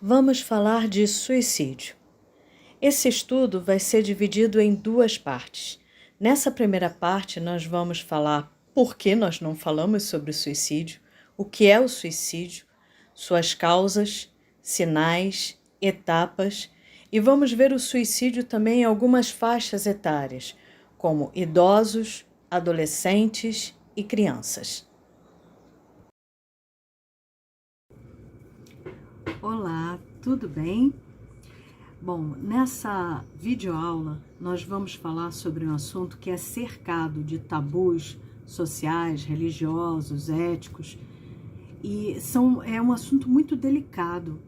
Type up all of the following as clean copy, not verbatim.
Vamos falar de suicídio. Esse estudo vai ser dividido em duas partes. Nessa primeira parte, nós vamos falar por que nós não falamos sobre o suicídio, o que é o suicídio, suas causas, sinais, etapas, e vamos ver o suicídio também em algumas faixas etárias, como idosos, adolescentes e crianças. Olá, tudo bem? Bom, nessa videoaula nós vamos falar sobre um assunto que é cercado de tabus sociais, religiosos, éticos, e é um assunto muito delicado,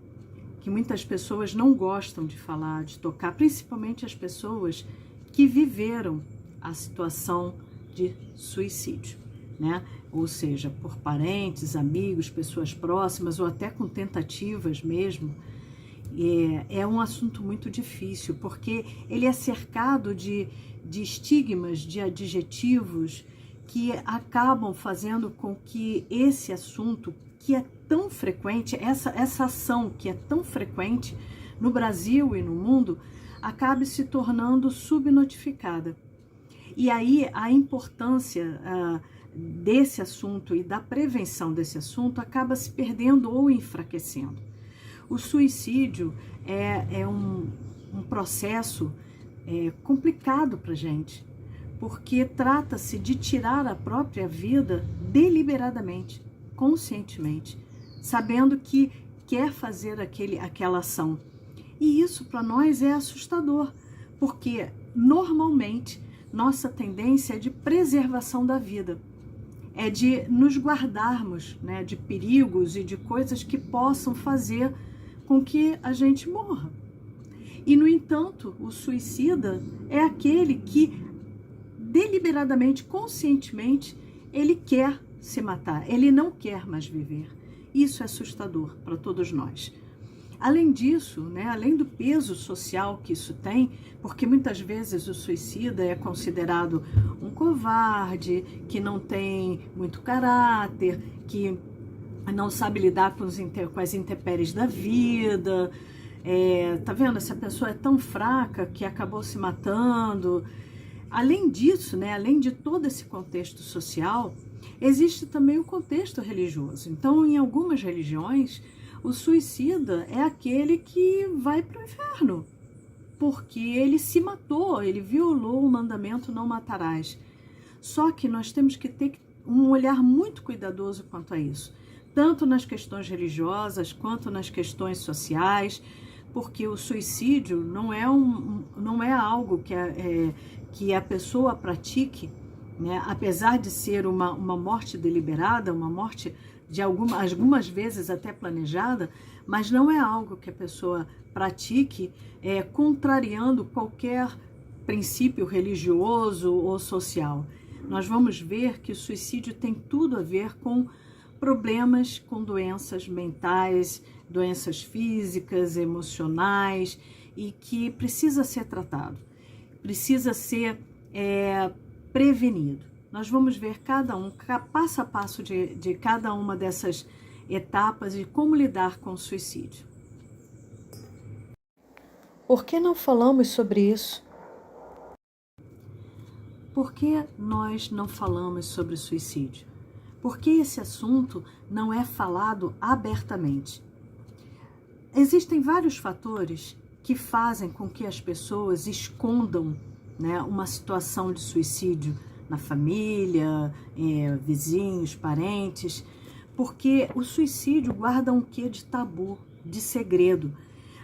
que muitas pessoas não gostam de falar, de tocar, principalmente as pessoas que viveram a situação de suicídio, né? Ou seja, por parentes, amigos, pessoas próximas ou até com tentativas mesmo. É um assunto muito difícil, porque ele é cercado de estigmas, de adjetivos que acabam fazendo com que esse assunto, que é tão frequente, essa ação que é tão frequente no Brasil e no mundo, acabe se tornando subnotificada. E aí a importância desse assunto e da prevenção desse assunto acaba se perdendo ou enfraquecendo. O suicídio é um processo complicado para a gente, porque trata-se de tirar a própria vida deliberadamente, conscientemente, sabendo que quer fazer aquela ação. E isso para nós é assustador, porque normalmente nossa tendência é de preservação da vida, é de nos guardarmos, né, de perigos e de coisas que possam fazer com que a gente morra. E, no entanto, o suicida é aquele que deliberadamente, conscientemente, ele quer se matar, ele não quer mais viver. Isso é assustador para todos nós. Além disso, né, além do peso social que isso tem, porque muitas vezes o suicida é considerado um covarde, que não tem muito caráter, que não sabe lidar com as intempéries da vida. Tá vendo? Essa pessoa é tão fraca que acabou se matando. Além disso, né, além de todo esse contexto social, existe também o contexto religioso. Então, em algumas religiões, o suicida é aquele que vai para o inferno, porque ele se matou, ele violou o mandamento não matarás. Só que nós temos que ter um olhar muito cuidadoso quanto a isso, tanto nas questões religiosas quanto nas questões sociais, porque o suicídio não é algo que a pessoa pratique, né? Apesar de ser uma morte deliberada, uma morte de algumas vezes até planejada, mas não é algo que a pessoa pratique contrariando qualquer princípio religioso ou social. Nós vamos ver que o suicídio tem tudo a ver com problemas, com doenças mentais, doenças físicas, emocionais, e que precisa ser tratado, precisa ser prevenido. Nós vamos ver passo a passo de cada uma dessas etapas e como lidar com o suicídio. Por que não falamos sobre isso? Por que nós não falamos sobre o suicídio? Porque esse assunto não é falado abertamente. Existem vários fatores que fazem com que as pessoas escondam, né, uma situação de suicídio na família, vizinhos, parentes, porque o suicídio guarda um quê de tabu, de segredo.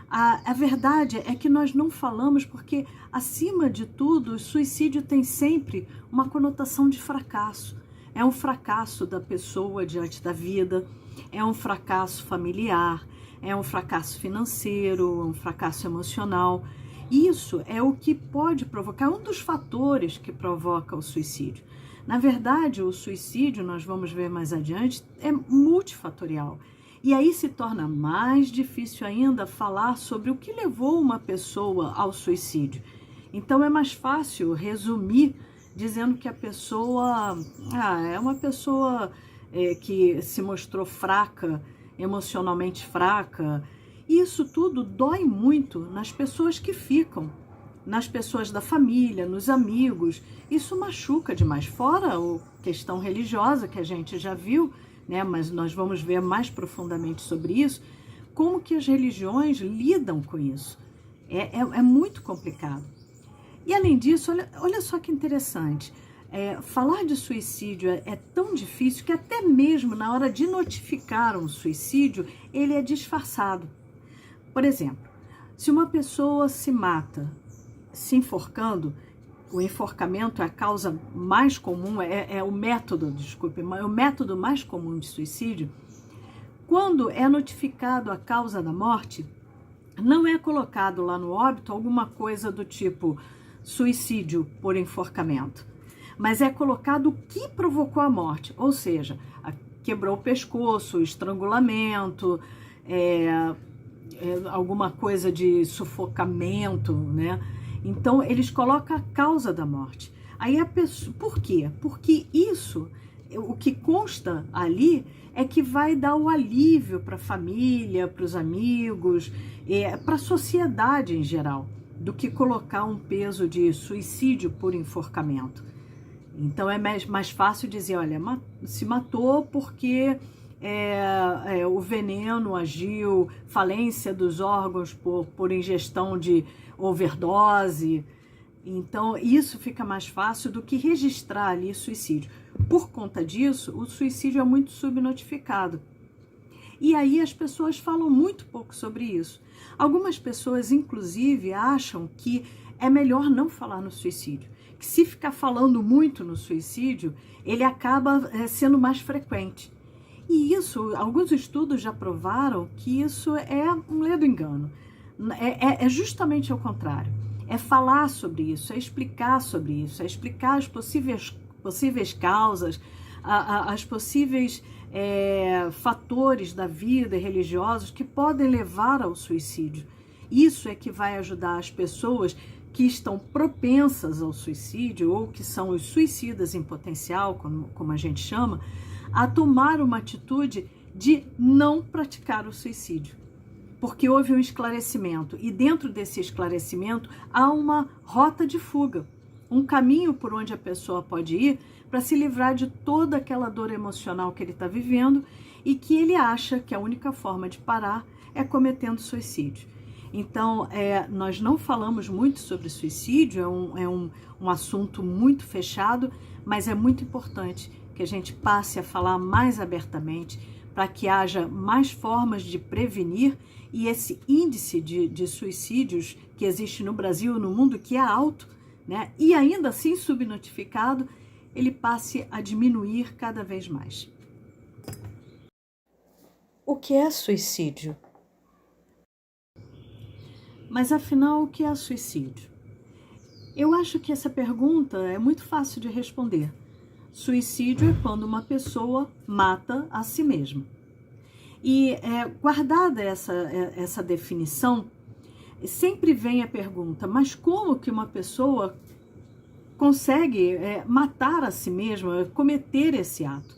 A verdade é que nós não falamos porque, acima de tudo, o suicídio tem sempre uma conotação de fracasso. É um fracasso da pessoa diante da vida, é um fracasso familiar, é um fracasso financeiro, um fracasso emocional. Isso é o que pode provocar, um dos fatores que provoca o suicídio. Na verdade, o suicídio, nós vamos ver mais adiante, é multifatorial. E aí se torna mais difícil ainda falar sobre o que levou uma pessoa ao suicídio. Então é mais fácil resumir dizendo que a pessoa é uma pessoa que se mostrou fraca, emocionalmente fraca, E isso tudo dói muito nas pessoas que ficam, nas pessoas da família, nos amigos. Isso machuca demais, fora a questão religiosa que a gente já viu, né? Mas nós vamos ver mais profundamente sobre isso, como que as religiões lidam com isso. É muito complicado. E além disso, olha só que interessante, falar de suicídio é tão difícil que até mesmo na hora de notificar um suicídio, ele é disfarçado. Por exemplo, se uma pessoa se mata se enforcando, o enforcamento é a causa mais comum, é o método mais comum de suicídio. Quando é notificado a causa da morte, não é colocado lá no óbito alguma coisa do tipo suicídio por enforcamento, mas é colocado o que provocou a morte, ou seja, quebrou o pescoço, estrangulamento, alguma coisa de sufocamento, né? Então, eles colocam a causa da morte. Aí a pessoa, por quê? Porque isso, o que consta ali é que vai dar o alívio para a família, para os amigos, para a sociedade em geral, do que colocar um peso de suicídio por enforcamento. Então, é mais fácil dizer, olha, se matou porque o veneno agiu, falência dos órgãos por ingestão de overdose. Então, isso fica mais fácil do que registrar ali suicídio. Por conta disso, o suicídio é muito subnotificado. E aí as pessoas falam muito pouco sobre isso. Algumas pessoas, inclusive, acham que é melhor não falar no suicídio. Que se ficar falando muito no suicídio, ele acaba sendo mais frequente. E isso, alguns estudos já provaram que isso é um ledo engano. É justamente ao contrário. É falar sobre isso, é explicar sobre isso, é explicar as possíveis causas, as possíveis fatores da vida e religiosos que podem levar ao suicídio. Isso é que vai ajudar as pessoas que estão propensas ao suicídio ou que são os suicidas em potencial, como a gente chama, a tomar uma atitude de não praticar o suicídio. Porque houve um esclarecimento e dentro desse esclarecimento há uma rota de fuga, um caminho por onde a pessoa pode ir para se livrar de toda aquela dor emocional que ele está vivendo e que ele acha que a única forma de parar é cometendo suicídio. Então, nós não falamos muito sobre suicídio, é um assunto muito fechado, mas é muito importante que a gente passe a falar mais abertamente para que haja mais formas de prevenir e esse índice de suicídios que existe no Brasil e no mundo, que é alto, né, e ainda assim subnotificado, ele passe a diminuir cada vez mais. O que é suicídio? Mas afinal, o que é suicídio? Eu acho que essa pergunta é muito fácil de responder. Suicídio é quando uma pessoa mata a si mesma. E guardada essa definição, sempre vem a pergunta, mas como que uma pessoa consegue matar a si mesma, cometer esse ato?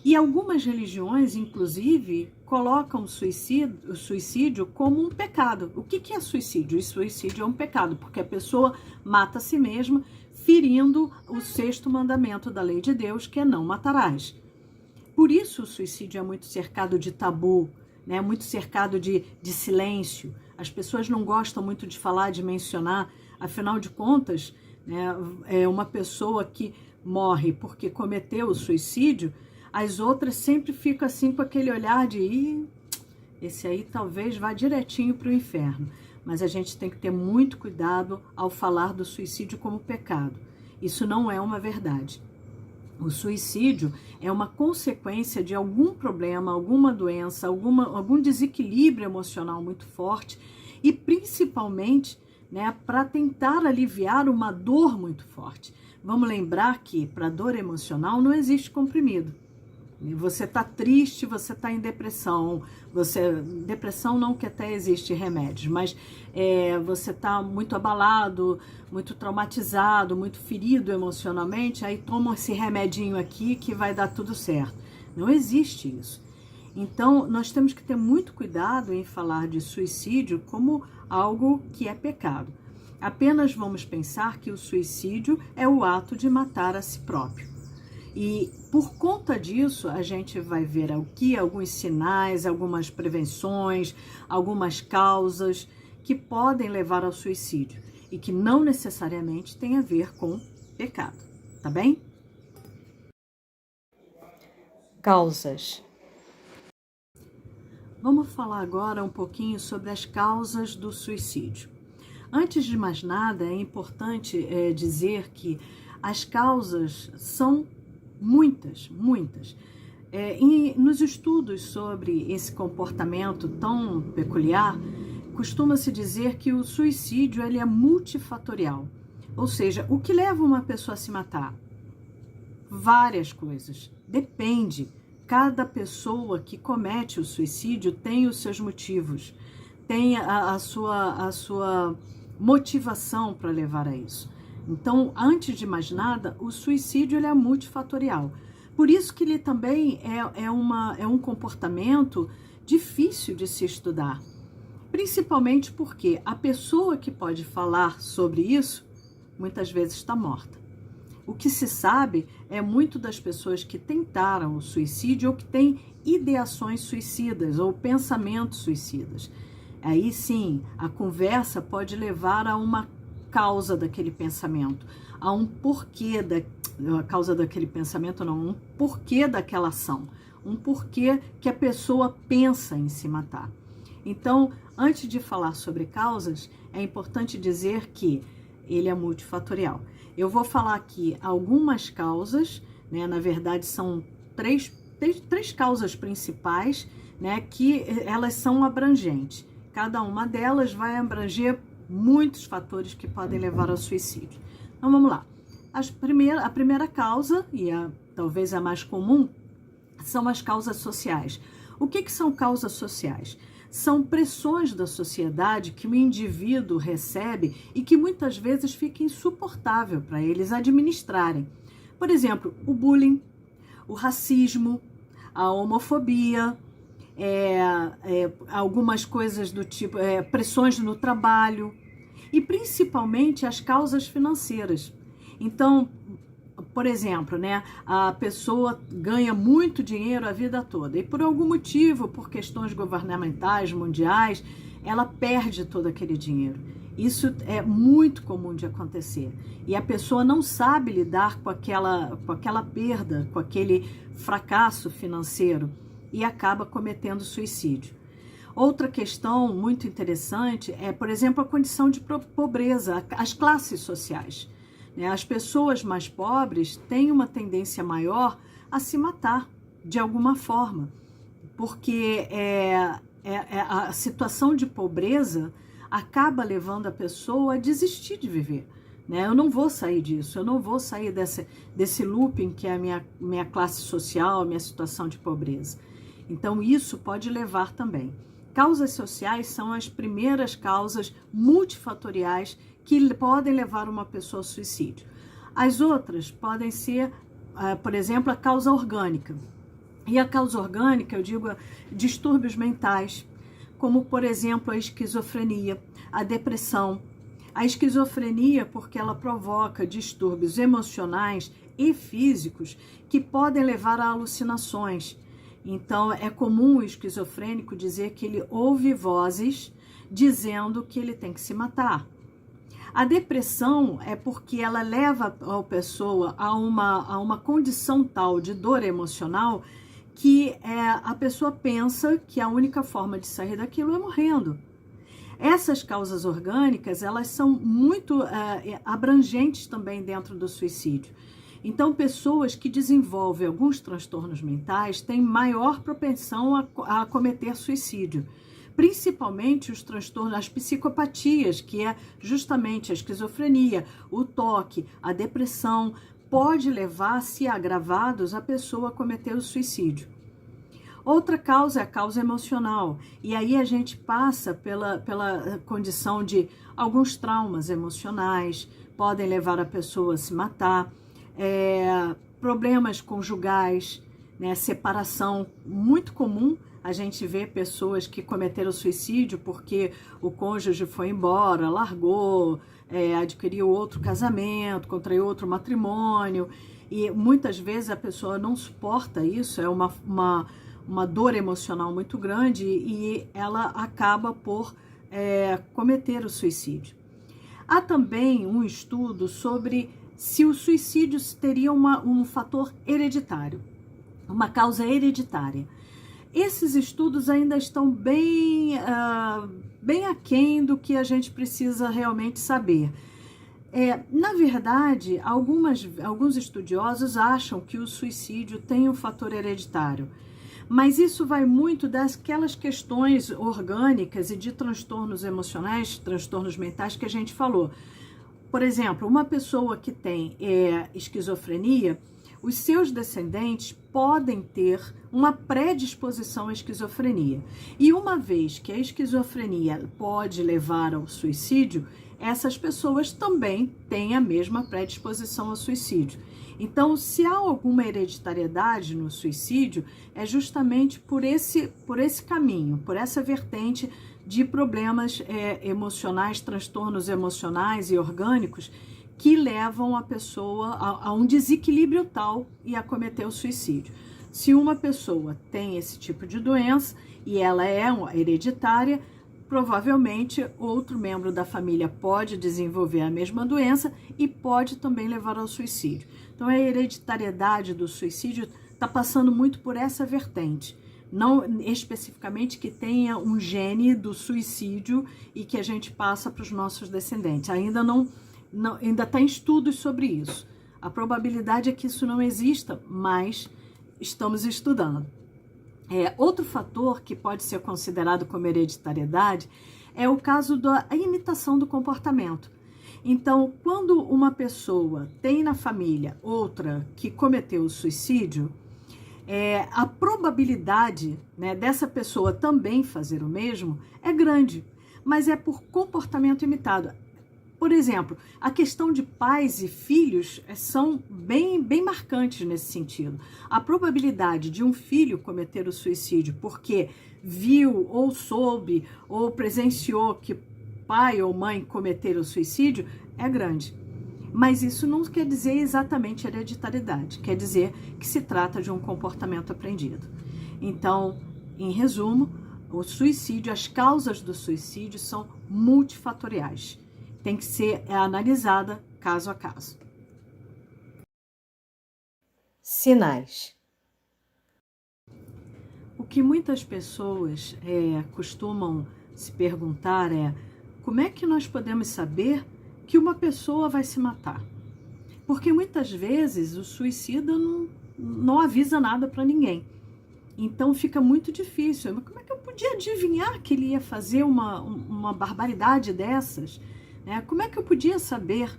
E algumas religiões, inclusive, colocam o suicídio como um pecado. O que é suicídio? O suicídio é um pecado, porque a pessoa mata a si mesma, ferindo o 6º mandamento da lei de Deus, que é não matarás. Por isso o suicídio é muito cercado de tabu, né? Muito cercado de silêncio. As pessoas não gostam muito de falar, de mencionar. Afinal de contas, né, uma pessoa que morre porque cometeu o suicídio, as outras sempre ficam assim com aquele olhar de esse aí talvez vá direitinho para o inferno. Mas a gente tem que ter muito cuidado ao falar do suicídio como pecado. Isso não é uma verdade. O suicídio é uma consequência de algum problema, alguma doença, algum desequilíbrio emocional muito forte e principalmente, né, para tentar aliviar uma dor muito forte. Vamos lembrar que para dor emocional não existe comprimido. Você está triste, você está em depressão. Depressão não, que até existe remédios, mas você está muito abalado, muito traumatizado, muito ferido emocionalmente, aí toma esse remedinho aqui que vai dar tudo certo. Não existe isso. Então, nós temos que ter muito cuidado em falar de suicídio como algo que é pecado. Apenas vamos pensar que o suicídio é o ato de matar a si próprio. E por conta disso, a gente vai ver aqui alguns sinais, algumas prevenções, algumas causas que podem levar ao suicídio e que não necessariamente tem a ver com pecado, tá bem? Causas. Vamos falar agora um pouquinho sobre as causas do suicídio. Antes de mais nada, é importante dizer que as causas são muitas. E nos estudos sobre esse comportamento tão peculiar, costuma-se dizer que o suicídio ele é multifatorial. Ou seja, o que leva uma pessoa a se matar? Várias coisas. Depende. Cada pessoa que comete o suicídio tem os seus motivos, tem a sua motivação para levar a isso. Então, antes de mais nada, o suicídio ele é multifatorial. Por isso que ele também é um comportamento difícil de se estudar. Principalmente porque a pessoa que pode falar sobre isso, muitas vezes está morta. O que se sabe é muito das pessoas que tentaram o suicídio ou que têm ideações suicidas ou pensamentos suicidas. Aí sim, a conversa pode levar a uma causa daquele pensamento, a um porquê a causa daquele pensamento não, um porquê daquela ação, um porquê que a pessoa pensa em se matar. Então, antes de falar sobre causas, é importante dizer que ele é multifatorial. Eu vou falar aqui algumas causas, né? Na verdade são três causas principais, né? Que elas são abrangentes. Cada uma delas vai abranger muitos fatores que podem levar ao suicídio. Então vamos lá. A primeira causa, e talvez a mais comum, são as causas sociais. O que são causas sociais? São pressões da sociedade que o indivíduo recebe e que muitas vezes fica insuportável para eles administrarem. Por exemplo, o bullying, o racismo, a homofobia, algumas coisas do tipo pressões no trabalho e principalmente as causas financeiras. Então, por exemplo, né, a pessoa ganha muito dinheiro a vida toda e por algum motivo, por questões governamentais, mundiais, ela perde todo aquele dinheiro. Isso é muito comum de acontecer. E a pessoa não sabe lidar com aquela perda, com aquele fracasso financeiro e acaba cometendo suicídio. Outra questão muito interessante é, por exemplo, a condição de pobreza, as classes sociais. As pessoas mais pobres têm uma tendência maior a se matar de alguma forma, porque a situação de pobreza acaba levando a pessoa a desistir de viver. Eu não vou sair disso, eu não vou sair desse looping que é a minha classe social, a minha situação de pobreza. Então isso pode levar também. Causas sociais são as primeiras causas multifatoriais que podem levar uma pessoa ao suicídio. As outras podem ser, por exemplo, a causa orgânica. E a causa orgânica, eu digo, distúrbios mentais, como, por exemplo, a esquizofrenia, a depressão. A esquizofrenia, porque ela provoca distúrbios emocionais e físicos que podem levar a alucinações. Então, é comum o esquizofrênico dizer que ele ouve vozes dizendo que ele tem que se matar. A depressão é porque ela leva a pessoa a uma condição tal de dor emocional que a pessoa pensa que a única forma de sair daquilo é morrendo. Essas causas orgânicas, elas são muito abrangentes também dentro do suicídio. Então, pessoas que desenvolvem alguns transtornos mentais têm maior propensão a cometer suicídio. Principalmente os transtornos, as psicopatias, que é justamente a esquizofrenia, o toque, a depressão, pode levar, se agravados, a pessoa a cometer o suicídio. Outra causa é a causa emocional, e aí a gente passa pela condição de alguns traumas emocionais, podem levar a pessoa a se matar, problemas conjugais, né? Separação, muito comum a gente vê pessoas que cometeram suicídio porque o cônjuge foi embora, largou, adquiriu outro casamento, contraiu outro matrimônio, e muitas vezes a pessoa não suporta isso, é uma dor emocional muito grande e ela acaba por cometer o suicídio. Há também um estudo sobre se o suicídio teria um fator hereditário, uma causa hereditária. Esses estudos ainda estão bem aquém do que a gente precisa realmente saber. Na verdade, alguns estudiosos acham que o suicídio tem um fator hereditário, mas isso vai muito daquelas questões orgânicas e de transtornos emocionais, transtornos mentais que a gente falou. Por exemplo, uma pessoa que tem esquizofrenia, os seus descendentes podem ter uma predisposição à esquizofrenia. E uma vez que a esquizofrenia pode levar ao suicídio, essas pessoas também têm a mesma predisposição ao suicídio. Então, se há alguma hereditariedade no suicídio, é justamente por esse caminho, por essa vertente de problemas emocionais, transtornos emocionais e orgânicos que levam a pessoa a um desequilíbrio tal e a cometer o suicídio. Se uma pessoa tem esse tipo de doença e ela é hereditária, provavelmente outro membro da família pode desenvolver a mesma doença e pode também levar ao suicídio. Então a hereditariedade do suicídio está passando muito por essa vertente. Não especificamente que tenha um gene do suicídio e que a gente passa para os nossos descendentes. Ainda está em estudos sobre isso. A probabilidade é que isso não exista, mas estamos estudando. Outro fator que pode ser considerado como hereditariedade é o caso da imitação do comportamento. Então, quando uma pessoa tem na família outra que cometeu o suicídio, a probabilidade, né, dessa pessoa também fazer o mesmo é grande, mas é por comportamento imitado. Por exemplo, a questão de pais e filhos são bem marcantes nesse sentido. A probabilidade de um filho cometer o suicídio porque viu ou soube ou presenciou que pai ou mãe cometeram o suicídio é grande. Mas isso não quer dizer exatamente hereditariedade, quer dizer que se trata de um comportamento aprendido. Então, em resumo, o suicídio, as causas do suicídio são multifatoriais. Tem que ser analisada caso a caso. Sinais. O que muitas pessoas costumam se perguntar é: como é que nós podemos saber que uma pessoa vai se matar? Porque muitas vezes o suicida não avisa nada para ninguém. Então fica muito difícil. Mas como é que eu podia adivinhar que ele ia fazer uma barbaridade dessas? Como é que eu podia saber?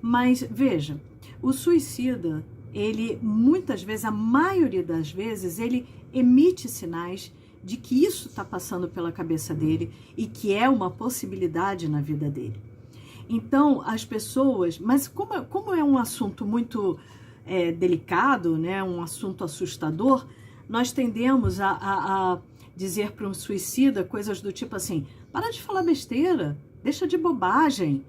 Mas veja, o suicida, ele muitas vezes, a maioria das vezes, ele emite sinais de que isso está passando pela cabeça dele e que é uma possibilidade na vida dele. Então, as pessoas, mas como é um assunto muito delicado, né, um assunto assustador, nós tendemos a dizer para um suicida coisas do tipo assim: para de falar besteira, deixa de bobagem,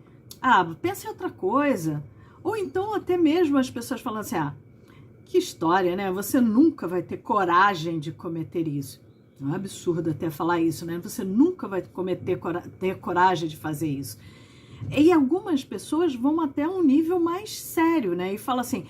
pensa em outra coisa. Ou então até mesmo as pessoas falam assim: que história, né? Você nunca vai ter coragem de cometer isso. É um absurdo até falar isso, né? Você nunca vai ter coragem de fazer isso. E algumas pessoas vão até um nível mais sério, né? E falam assim: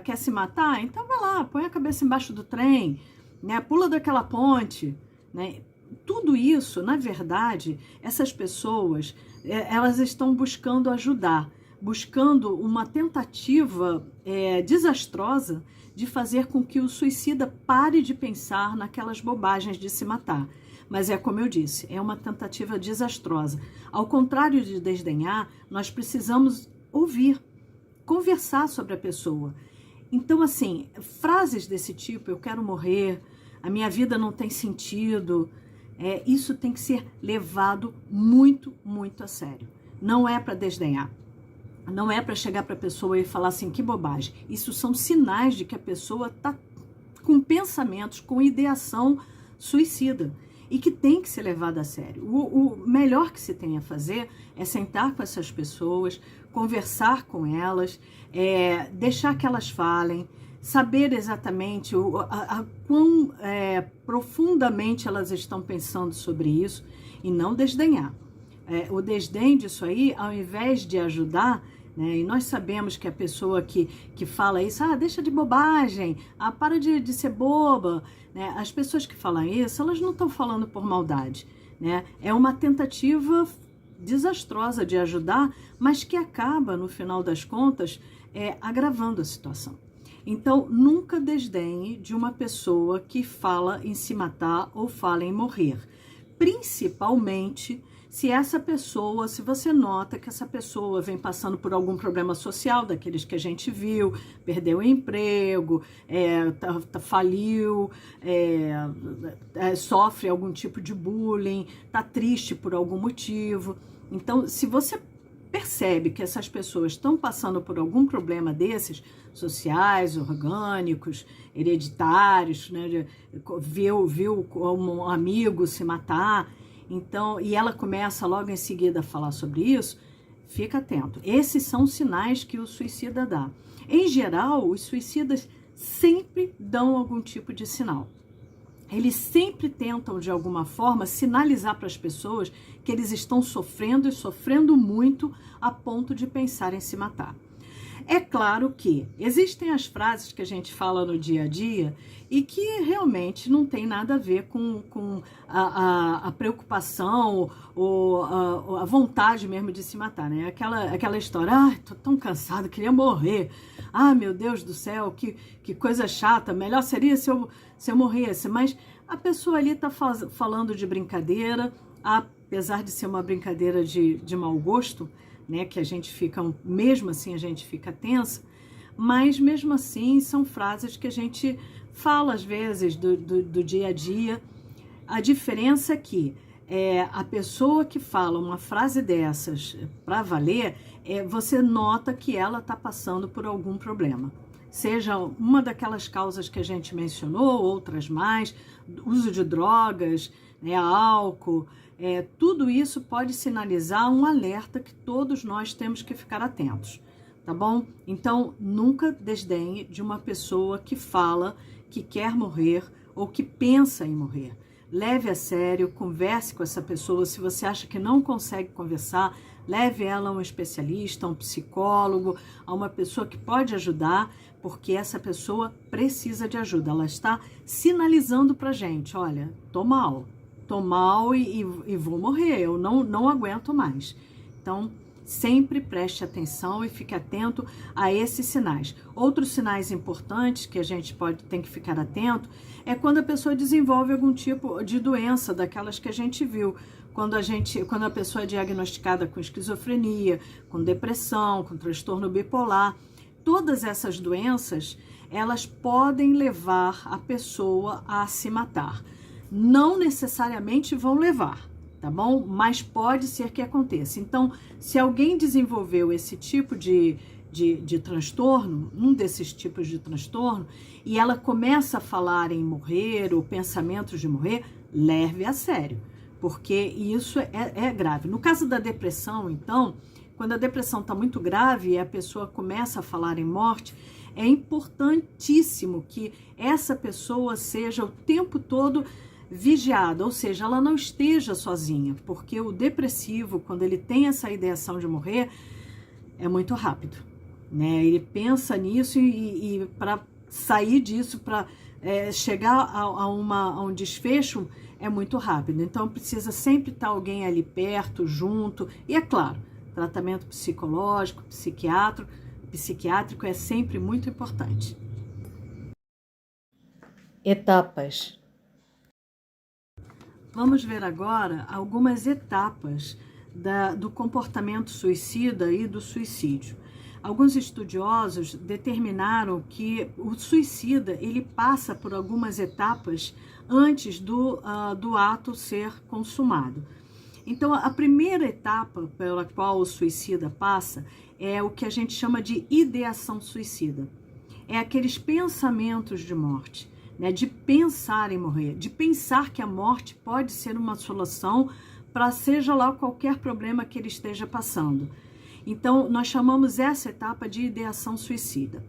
quer se matar? Então vai lá, põe a cabeça embaixo do trem, né? Pula daquela ponte, né? Tudo isso, na verdade, essas pessoas, elas estão buscando ajudar, buscando uma tentativa desastrosa de fazer com que o suicida pare de pensar naquelas bobagens de se matar. Mas como eu disse, é uma tentativa desastrosa. Ao contrário de desdenhar, nós precisamos ouvir, conversar sobre a pessoa. Então, assim, frases desse tipo: eu quero morrer, a minha vida não tem sentido, isso tem que ser levado muito, muito a sério. Não é para desdenhar. Não é para chegar para a pessoa e falar assim: que bobagem. Isso são sinais de que a pessoa está com pensamentos, com ideação suicida e que tem que ser levada a sério. O melhor que se tem a fazer é sentar com essas pessoas, conversar com elas, deixar que elas falem, saber exatamente quão profundamente elas estão pensando sobre isso e não desdenhar. O desdém disso aí, ao invés de ajudar, né, e nós sabemos que a pessoa que fala isso, deixa de bobagem, para de ser boba, né, as pessoas que falam isso, elas não estão falando por maldade, né, é uma tentativa desastrosa de ajudar, mas que acaba, no final das contas, agravando a situação. Então, nunca desdenhe de uma pessoa que fala em se matar ou fala em morrer, principalmente se você nota que essa pessoa vem passando por algum problema social, daqueles que a gente viu, perdeu o emprego, faliu, sofre algum tipo de bullying, está triste por algum motivo. Então, se você percebe que essas pessoas estão passando por algum problema desses, sociais, orgânicos, hereditários, né, viu como um amigo se matar, então, e ela começa logo em seguida a falar sobre isso, fica atento. Esses são os sinais que o suicida dá. Em geral, os suicidas sempre dão algum tipo de sinal. Eles sempre tentam, de alguma forma, sinalizar para as pessoas que eles estão sofrendo e sofrendo muito a ponto de pensar em se matar. É claro que existem as frases que a gente fala no dia a dia e que realmente não tem nada a ver com a preocupação ou a vontade mesmo de se matar, né? Aquela história, tô tão cansado, queria morrer. Meu Deus do céu, que coisa chata, melhor seria se eu morresse. Mas a pessoa ali está falando de brincadeira, apesar de ser uma brincadeira de mau gosto, né, que a gente fica, mesmo assim a gente fica tensa, mas mesmo assim são frases que a gente fala às vezes do dia a dia. A diferença é que a pessoa que fala uma frase dessas para valer, você nota que ela está passando por algum problema. Seja uma daquelas causas que a gente mencionou, outras mais, uso de drogas, álcool, tudo isso pode sinalizar um alerta que todos nós temos que ficar atentos, tá bom? Então, nunca desdenhe de uma pessoa que fala que quer morrer ou que pensa em morrer. Leve a sério, converse com essa pessoa. Se você acha que não consegue conversar, leve ela a um especialista, a um psicólogo, a uma pessoa que pode ajudar, porque essa pessoa precisa de ajuda. Ela está sinalizando pra gente, olha, tô mal e vou morrer, eu não aguento mais. Então, sempre preste atenção e fique atento a esses sinais. Outros sinais importantes que a gente tem que ficar atento é quando a pessoa desenvolve algum tipo de doença, daquelas que a gente viu. Quando a pessoa é diagnosticada com esquizofrenia, com depressão, com transtorno bipolar, todas essas doenças, elas podem levar a pessoa a se matar. Não necessariamente vão levar, tá bom? Mas pode ser que aconteça. Então, se alguém desenvolveu esse tipo de transtorno, um desses tipos de transtorno, e ela começa a falar em morrer ou pensamentos de morrer, leve a sério, porque isso é grave. No caso da depressão, então, quando a depressão está muito grave e a pessoa começa a falar em morte, é importantíssimo que essa pessoa seja o tempo todo vigiada, ou seja, ela não esteja sozinha, porque o depressivo, quando ele tem essa ideação de morrer, é muito rápido, né? Ele pensa nisso e para sair disso, para chegar a um desfecho, é muito rápido. Então, precisa sempre estar alguém ali perto, junto, e é claro, tratamento psicológico, psiquiátrico é sempre muito importante. Etapas. Vamos ver agora algumas etapas do comportamento suicida e do suicídio. Alguns estudiosos determinaram que o suicida ele passa por algumas etapas antes do ato ser consumado. Então, a primeira etapa pela qual o suicida passa é o que a gente chama de ideação suicida. É aqueles pensamentos de morte, né, de pensar em morrer, de pensar que a morte pode ser uma solução para seja lá qualquer problema que ele esteja passando. Então, nós chamamos essa etapa de ideação suicida.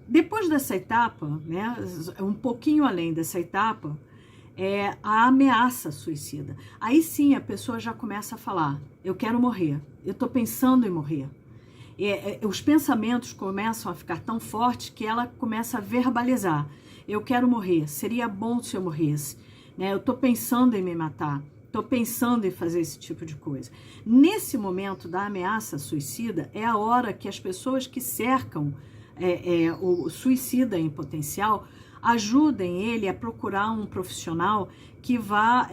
Depois dessa etapa, né, um pouquinho além dessa etapa, é a ameaça suicida. Aí sim a pessoa já começa a falar: eu quero morrer, eu estou pensando em morrer. Os pensamentos começam a ficar tão fortes que ela começa a verbalizar: eu quero morrer, seria bom se eu morresse, né? Eu estou pensando em me matar, estou pensando em fazer esse tipo de coisa. Nesse momento da ameaça suicida é a hora que as pessoas que cercam o suicida em potencial ajudem ele a procurar um profissional que vá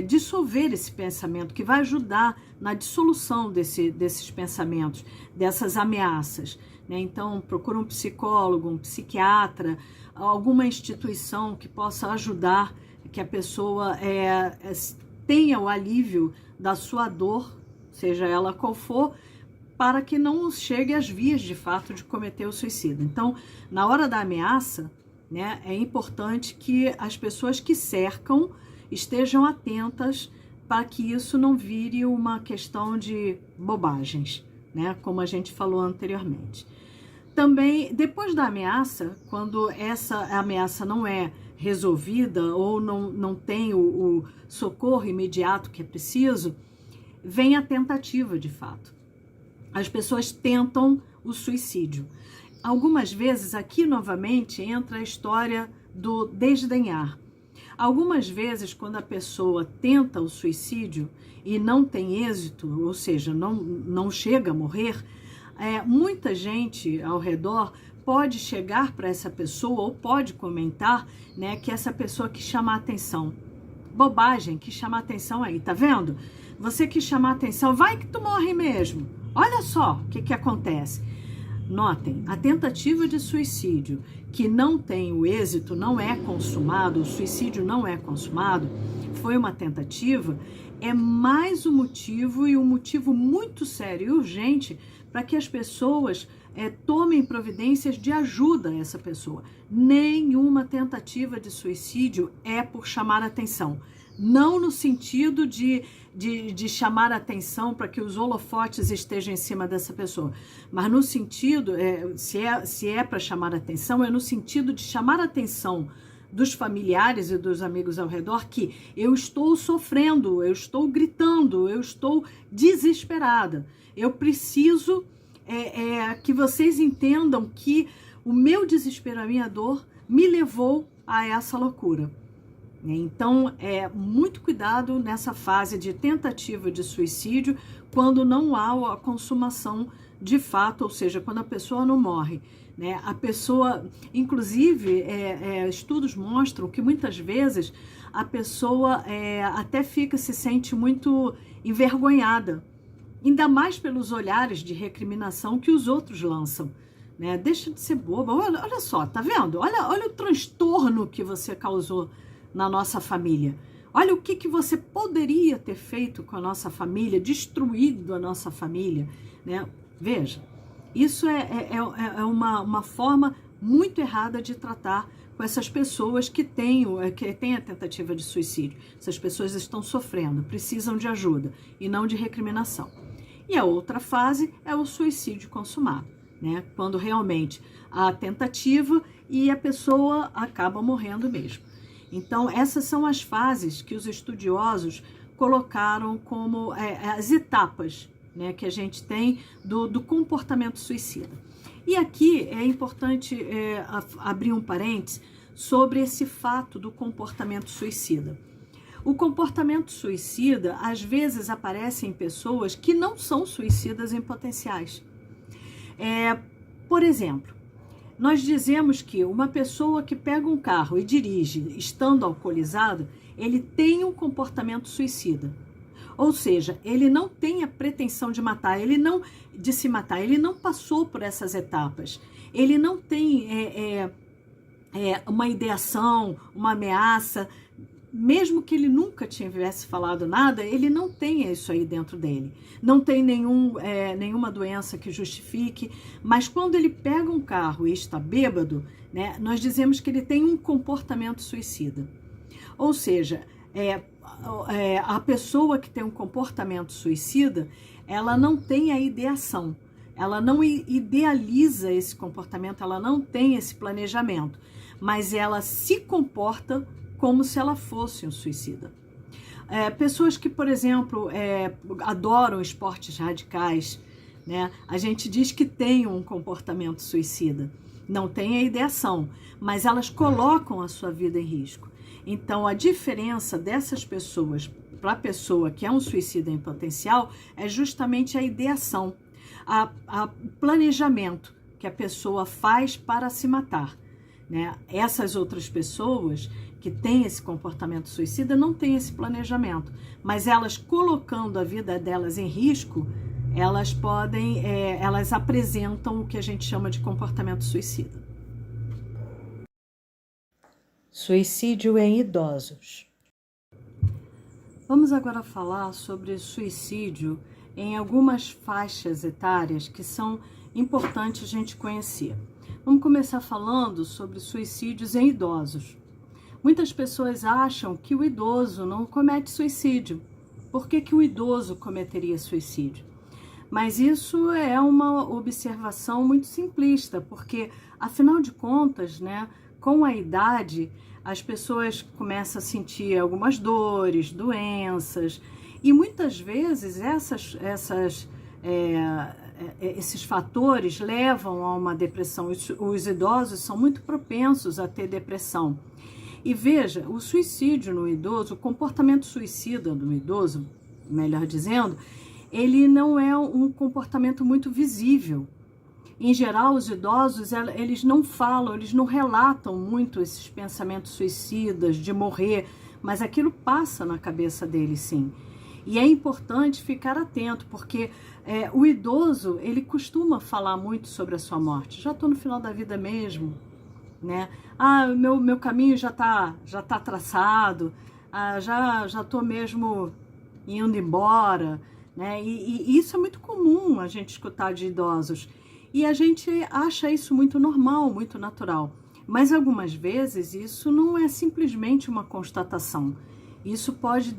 dissolver esse pensamento, que vai ajudar na dissolução desses pensamentos, dessas ameaças, né? Então, procura um psicólogo, um psiquiatra, alguma instituição que possa ajudar que a pessoa tenha o alívio da sua dor, seja ela qual for, para que não chegue às vias de fato de cometer o suicídio. Então, na hora da ameaça, né, é importante que as pessoas que cercam estejam atentas para que isso não vire uma questão de bobagens, né, como a gente falou anteriormente. Também, depois da ameaça, quando essa ameaça não é resolvida ou não tem o socorro imediato que é preciso, vem a tentativa de fato. As pessoas tentam o suicídio. Algumas vezes, aqui novamente, entra a história do desdenhar. Algumas vezes, quando a pessoa tenta o suicídio e não tem êxito, ou seja, não chega a morrer, muita gente ao redor pode chegar para essa pessoa ou pode comentar, né, que essa pessoa quis chamar atenção. Bobagem, quis chamar atenção aí, tá vendo? Você quis chamar atenção, vai que tu morre mesmo. Olha só o que acontece. Notem, a tentativa de suicídio que não tem o êxito, não é consumado, o suicídio não é consumado, foi uma tentativa, é mais um motivo, e um motivo muito sério e urgente para que as pessoas tomem providências de ajuda a essa pessoa. Nenhuma tentativa de suicídio é por chamar atenção. Não no sentido de chamar atenção para que os holofotes estejam em cima dessa pessoa, mas no sentido, se é para chamar atenção, é no sentido de chamar atenção dos familiares e dos amigos ao redor que eu estou sofrendo, eu estou gritando, eu estou desesperada. Eu preciso que vocês entendam que o meu desespero, a minha dor, me levou a essa loucura. Então, muito cuidado nessa fase de tentativa de suicídio, quando não há a consumação de fato, ou seja, quando a pessoa não morre, né? A pessoa, inclusive, estudos mostram que muitas vezes a pessoa até se sente muito envergonhada, ainda mais pelos olhares de recriminação que os outros lançam, né? Deixa de ser boba, olha só, tá vendo? Olha o transtorno que você causou na nossa família. Olha o que você poderia ter feito com a nossa família, destruído a nossa família, né? Veja, isso é uma forma muito errada de tratar com essas pessoas que têm a tentativa de suicídio. Essas pessoas estão sofrendo, precisam de ajuda e não de recriminação. E a outra fase é o suicídio consumado, né? Quando realmente há a tentativa e a pessoa acaba morrendo mesmo. Então, essas são as fases que os estudiosos colocaram como as etapas, né, que a gente tem do comportamento suicida. E aqui é importante abrir um parênteses sobre esse fato do comportamento suicida. O comportamento suicida, às vezes, aparece em pessoas que não são suicidas em potenciais. Por exemplo, nós dizemos que uma pessoa que pega um carro e dirige estando alcoolizado, ele tem um comportamento suicida. Ou seja, ele não tem a pretensão de matar, de se matar, ele não passou por essas etapas. Ele não tem uma ideação, uma ameaça mesmo que ele nunca tivesse falado nada, ele não tem isso aí dentro dele. Não tem nenhuma doença que justifique, mas quando ele pega um carro e está bêbado, né, nós dizemos que ele tem um comportamento suicida. Ou seja, a pessoa que tem um comportamento suicida, ela não tem a ideação, ela não idealiza esse comportamento, ela não tem esse planejamento, mas ela se comporta como se ela fosse um suicida. Pessoas que, por exemplo, adoram esportes radicais, né? A gente diz que tem um comportamento suicida, não tem a ideação, mas elas colocam a sua vida em risco. Então, a diferença dessas pessoas para a pessoa que é um suicida em potencial é justamente a ideação, o planejamento que a pessoa faz para se matar, né? Essas outras pessoas que têm esse comportamento suicida não têm esse planejamento, mas elas colocando a vida delas em risco, elas apresentam o que a gente chama de comportamento suicida. Suicídio em idosos. Vamos agora falar sobre suicídio em algumas faixas etárias que são importantes a gente conhecer. Vamos começar falando sobre suicídios em idosos. Muitas pessoas acham que o idoso não comete suicídio. Por que o idoso cometeria suicídio? Mas isso é uma observação muito simplista, porque, afinal de contas, né, com a idade, as pessoas começam a sentir algumas dores, doenças, e muitas vezes esses fatores levam a uma depressão. Os idosos são muito propensos a ter depressão. E veja, o suicídio no idoso, o comportamento suicida do idoso, melhor dizendo, ele não é um comportamento muito visível. Em geral, os idosos, eles não falam, eles não relatam muito esses pensamentos suicidas, de morrer, mas aquilo passa na cabeça deles, sim. E é importante ficar atento, porque o idoso, ele costuma falar muito sobre a sua morte. Já estou no final da vida mesmo, né? Meu caminho já tá traçado, já estou mesmo indo embora, né? E isso é muito comum a gente escutar de idosos. E a gente acha isso muito normal, muito natural. Mas algumas vezes isso não é simplesmente uma constatação. Isso pode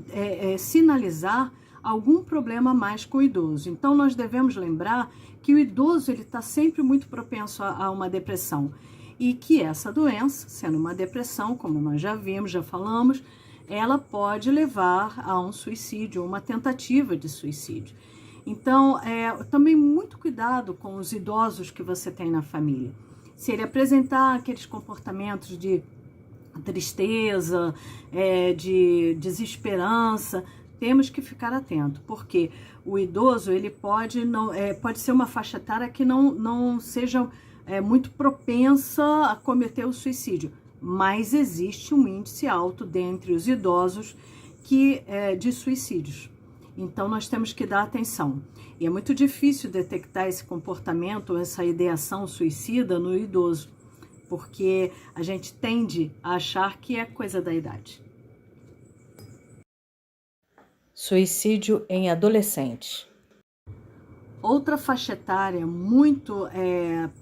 sinalizar algum problema a mais com o idoso. Então nós devemos lembrar que o idoso está sempre muito propenso a uma depressão. E que essa doença, sendo uma depressão, como nós já vimos, já falamos, ela pode levar a um suicídio, uma tentativa de suicídio. Então, também muito cuidado com os idosos que você tem na família. Se ele apresentar aqueles comportamentos de tristeza, de desesperança, temos que ficar atento, porque o idoso ele pode ser uma faixa etária que não seja muito propensa a cometer o suicídio, mas existe um índice alto dentre os idosos de suicídios. Então nós temos que dar atenção. E é muito difícil detectar esse comportamento, essa ideação suicida no idoso, porque a gente tende a achar que é coisa da idade. Suicídio em adolescentes. Outra faixa etária muito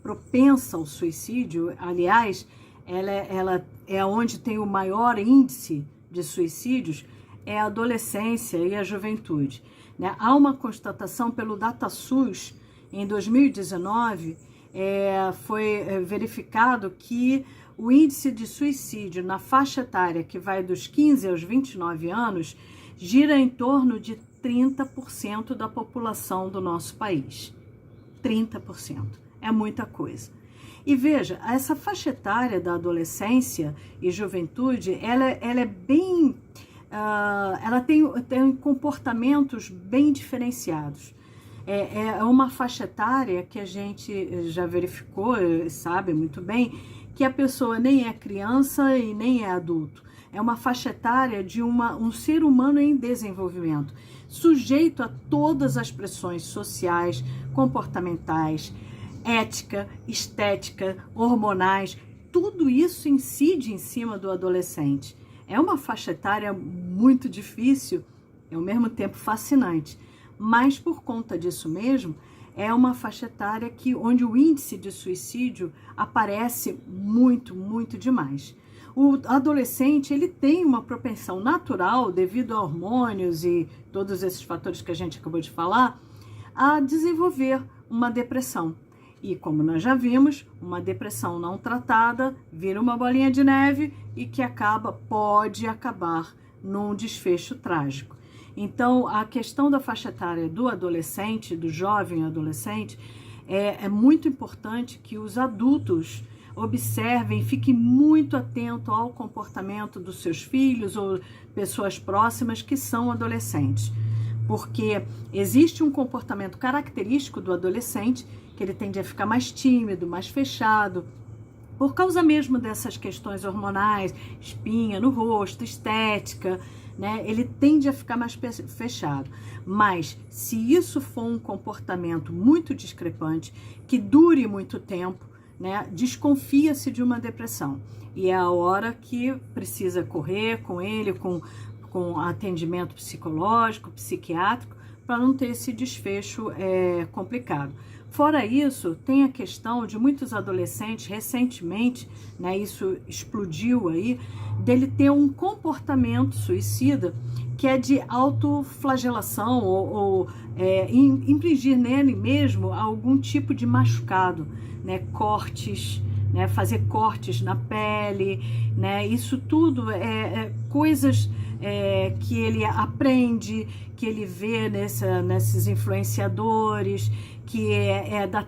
propensa ao suicídio, aliás, ela é onde tem o maior índice de suicídios, é a adolescência e a juventude, né? Há uma constatação pelo DataSUS, em 2019, foi verificado que o índice de suicídio na faixa etária que vai dos 15 aos 29 anos gira em torno de 30% da população do nosso país. 30%. É muita coisa. E veja, essa faixa etária da adolescência e juventude, ela é bem... ela tem comportamentos bem diferenciados. É uma faixa etária que a gente já verificou, sabe muito bem, que a pessoa nem é criança e nem é adulto. É uma faixa etária de um ser humano em desenvolvimento, sujeito a todas as pressões sociais, comportamentais, ética, estética, hormonais. Tudo isso incide em cima do adolescente. É uma faixa etária muito difícil, e ao mesmo tempo fascinante, mas por conta disso mesmo, é uma faixa etária onde o índice de suicídio aparece muito, muito demais. O adolescente, ele tem uma propensão natural, devido a hormônios e todos esses fatores que a gente acabou de falar, a desenvolver uma depressão. E como nós já vimos, uma depressão não tratada vira uma bolinha de neve e que pode acabar num desfecho trágico. Então, a questão da faixa etária do adolescente, do jovem adolescente, é muito importante que os adultos observem, fiquem muito atentos ao comportamento dos seus filhos ou pessoas próximas que são adolescentes. Porque existe um comportamento característico do adolescente, que ele tende a ficar mais tímido, mais fechado, por causa mesmo dessas questões hormonais, espinha no rosto, estética, né? Ele tende a ficar mais fechado. Mas se isso for um comportamento muito discrepante, que dure muito tempo, né? Desconfia-se de uma depressão. E é a hora que precisa correr com ele, com atendimento psicológico, psiquiátrico, para não ter esse desfecho complicado. Fora isso, tem a questão de muitos adolescentes, recentemente, né, isso explodiu aí, dele ter um comportamento suicida que é de autoflagelação ou infligir nele mesmo algum tipo de machucado, né, cortes, né, fazer cortes na pele, né, isso tudo é coisas que ele aprende, que ele vê nesses influenciadores, que é da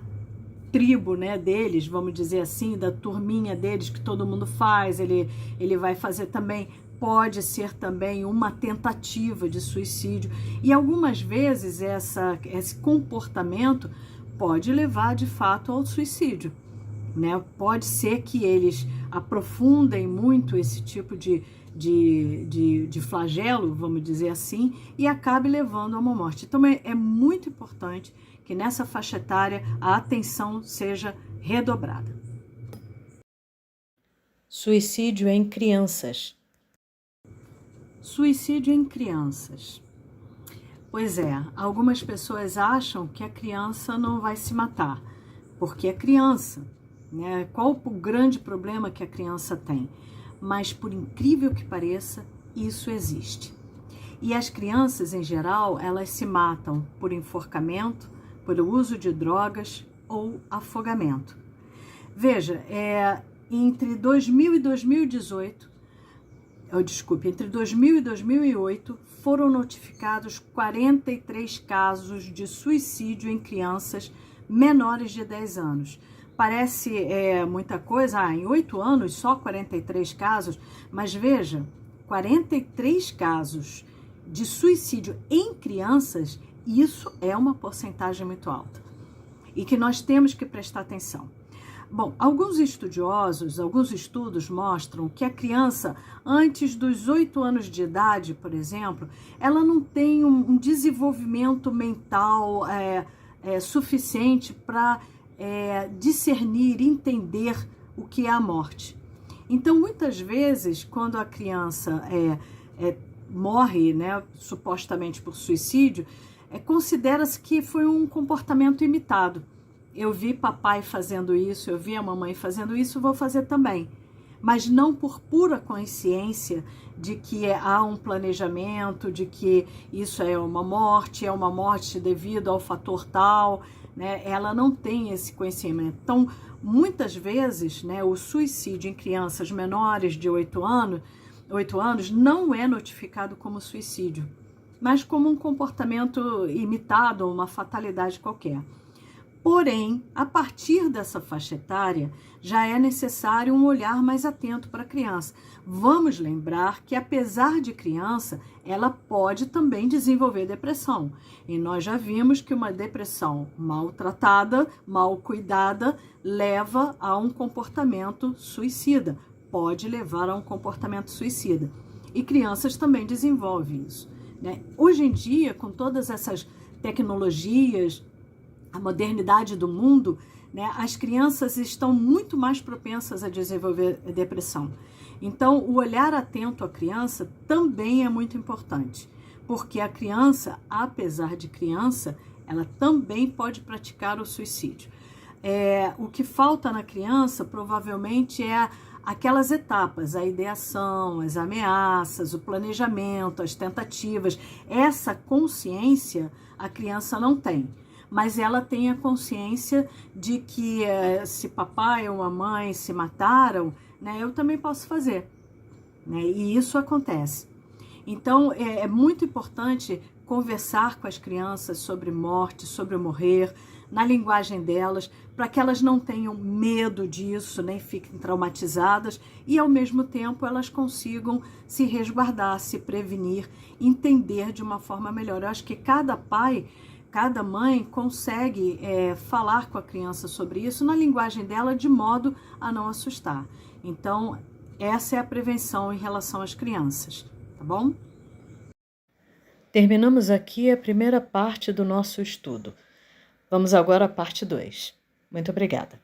tribo, né, deles, vamos dizer assim, da turminha deles que todo mundo faz, ele vai fazer também, pode ser também uma tentativa de suicídio. E algumas vezes esse comportamento pode levar de fato ao suicídio, né? Pode ser que eles aprofundem muito esse tipo de flagelo, vamos dizer assim, e acabe levando a uma morte. Então é muito importante que nessa faixa etária a atenção seja redobrada. Suicídio em crianças. Suicídio em crianças. Pois é, algumas pessoas acham que a criança não vai se matar, porque é criança, né? Qual o grande problema que a criança tem? Mas, por incrível que pareça, isso existe. E as crianças, em geral, elas se matam por enforcamento, por uso de drogas ou afogamento. Veja, entre 2000 e 2018, entre 2000 e 2008, foram notificados 43 casos de suicídio em crianças menores de 10 anos. Parece muita coisa, em 8 anos só 43 casos, mas veja, 43 casos de suicídio em crianças, isso é uma porcentagem muito alta e que nós temos que prestar atenção. Bom, alguns estudiosos, alguns estudos mostram que a criança, antes dos 8 anos de idade, por exemplo, ela não tem um desenvolvimento mental suficiente para discernir, entender o que é a morte. Então, muitas vezes, quando a criança morre, né, supostamente por suicídio, considera-se que foi um comportamento imitado. Eu vi papai fazendo isso, eu vi a mamãe fazendo isso, vou fazer também. Mas não por pura consciência de que há um planejamento, de que isso é uma morte devido ao fator tal, né? Ela não tem esse conhecimento. Então, muitas vezes, né, o suicídio em crianças menores de 8 anos não é notificado como suicídio, mas como um comportamento imitado ou uma fatalidade qualquer. Porém, a partir dessa faixa etária, já é necessário um olhar mais atento para a criança. Vamos lembrar que, apesar de criança, ela pode também desenvolver depressão. E nós já vimos que uma depressão maltratada, mal cuidada, leva a um comportamento suicida. Pode levar a um comportamento suicida. E crianças também desenvolvem isso, né? Hoje em dia, com todas essas tecnologias, a modernidade do mundo, né, as crianças estão muito mais propensas a desenvolver depressão. Então, o olhar atento à criança também é muito importante, porque a criança, apesar de criança, ela também pode praticar o suicídio. O que falta na criança provavelmente é aquelas etapas, a ideação, as ameaças, o planejamento, as tentativas. Essa consciência a criança não tem, mas ela tem a consciência de que se papai ou mamãe se mataram, né, eu também posso fazer, né, e isso acontece. Então, é muito importante conversar com as crianças sobre morte, sobre o morrer, na linguagem delas, para que elas não tenham medo disso, nem fiquem traumatizadas e, ao mesmo tempo, elas consigam se resguardar, se prevenir, entender de uma forma melhor. Eu acho que cada pai, cada mãe consegue falar com a criança sobre isso na linguagem dela, de modo a não assustar. Então, essa é a prevenção em relação às crianças, tá bom? Terminamos aqui a primeira parte do nosso estudo. Vamos agora à parte 2. Muito obrigada.